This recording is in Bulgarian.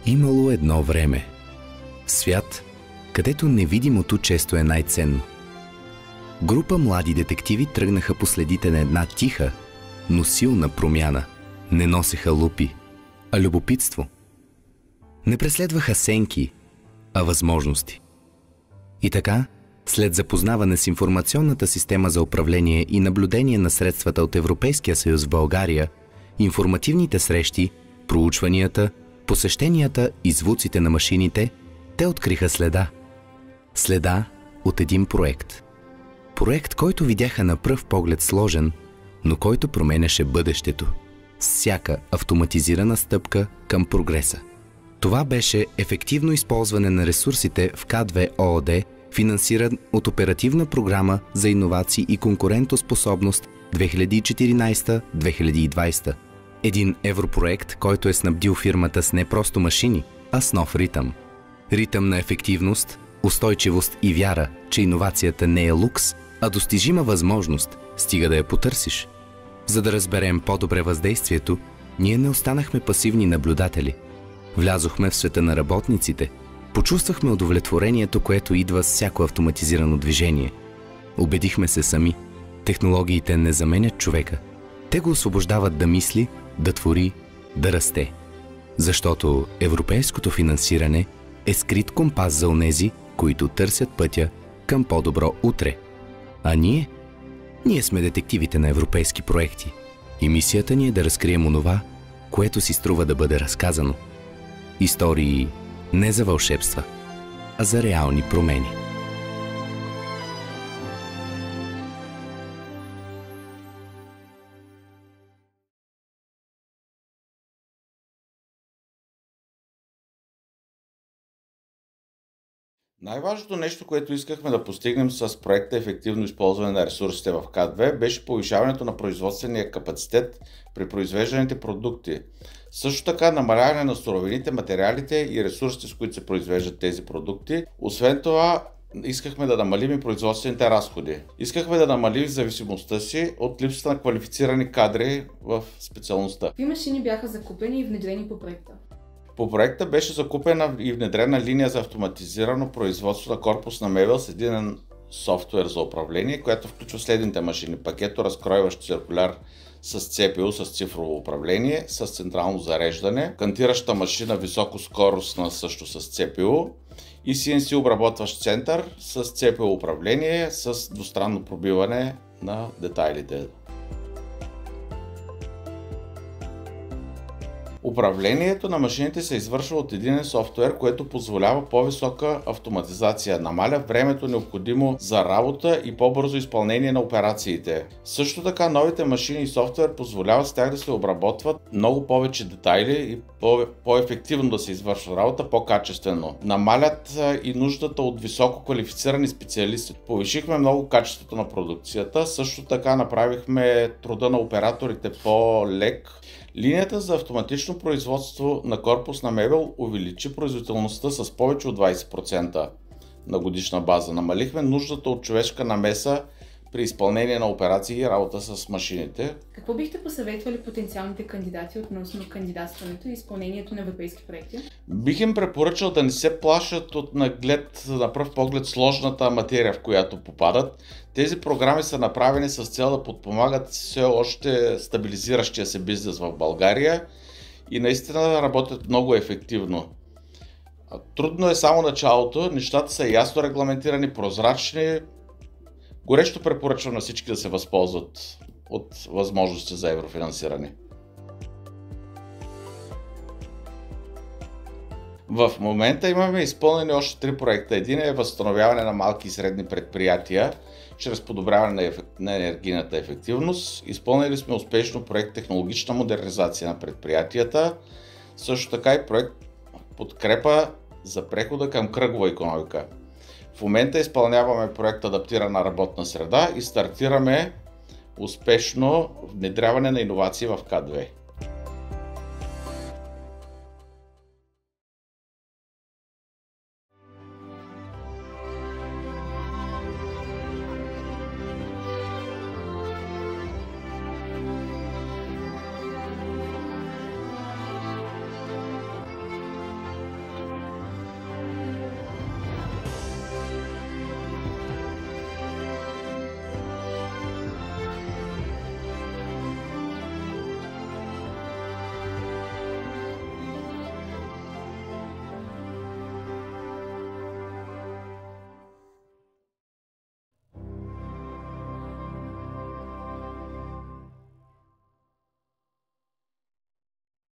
Имало едно време. Свят, където невидимото често е най-ценно. Група млади детективи тръгнаха по следите на една тиха, но силна промяна. Не носеха лупи, а любопитство. Не преследваха сенки, а възможности. И така, след запознаване с информационната система за управление и наблюдение на средствата от Европейския съюз в България, информативните срещи, проучванията, посещенията и звуците на машините, те откриха следа. Следа от един проект. Проект, който видяха на пръв поглед сложен, но който променяше бъдещето. Всяка автоматизирана стъпка към прогреса. Това беше ефективно използване на ресурсите в К2 ООД, финансиран от Оперативна програма за иновации и конкурентоспособност 2014-2020. Един европроект, който е снабдил фирмата с не просто машини, а с нов ритъм. Ритъм на ефективност, устойчивост и вяра, че иновацията не е лукс, а достижима възможност, стига да я потърсиш. За да разберем по-добре въздействието, ние не останахме пасивни наблюдатели. Влязохме в света на работниците, почувствахме удовлетворението, което идва с всяко автоматизирано движение. Убедихме се сами, технологиите не заменят човека. Те го освобождават да мисли, да твори, да расте. Защото европейското финансиране е скрит компас за онези, които търсят пътя към по-добро утре. А ние? Ние сме детективите на европейски проекти. И мисията ни е да разкрием онова, което си струва да бъде разказано. Истории не за вълшебства, а за реални промени. Най-важното нещо, което искахме да постигнем с проекта ефективно използване на ресурсите в К2, беше повишаването на производствения капацитет при произвежданите продукти. Също така намаляване на суровините, материалите и ресурсите, с които се произвеждат тези продукти. Освен това, искахме да намалим и производствените разходи. Искахме да намалим зависимостта си от липсата на квалифицирани кадри в специалността. Какви машини бяха закупени и внедрени по проекта? По проекта беше закупена и внедрена линия за автоматизирано производство на корпусна мебел с единен софтуер за управление, която включва следните машини: пакеторазкройващ циркуляр с CPU с цифрово управление, с централно зареждане, кантираща машина високоскоростна също с CPU и CNC обработващ център с CPU управление с двустранно пробиване на детайлите. Управлението на машините се извършва от единен софтуер, което позволява по-висока автоматизация, намаля времето необходимо за работа и по-бързо изпълнение на операциите. Също така новите машини и софтуер позволяват с тях да се обработват много повече детайли и по-ефективно да се извършва работа, по-качествено. Намалят и нуждата от високо квалифицирани специалисти. Повишихме много качеството на продукцията, също така направихме труда на операторите по-лек. Линията за автоматично производство на корпусна мебел увеличи производителността с повече от 20% на годишна база. Намалихме нуждата от човешка намеса при изпълнение на операции и работа с машините. Какво бихте посъветвали потенциалните кандидати относно кандидатстването и изпълнението на европейски проекти? Бих им препоръчал да не се плашат от на пръв поглед сложната материя, в която попадат. Тези програми са направени с цел да подпомагат все още стабилизиращия се бизнес в България и наистина работят много ефективно. Трудно е само началото, нещата са ясно регламентирани, прозрачни. Горещо препоръчвам на всички да се възползват от възможности за еврофинансиране. В момента имаме изпълнени още 3 проекта. Един е възстановяване на малки и средни предприятия чрез подобряване на енергийната ефективност. Изпълнили сме успешно проект технологична модернизация на предприятията. Също така и проект подкрепа за прехода към кръгова икономика. В момента изпълняваме проект адаптирана работна среда и стартираме успешно внедряване на иновации в К2.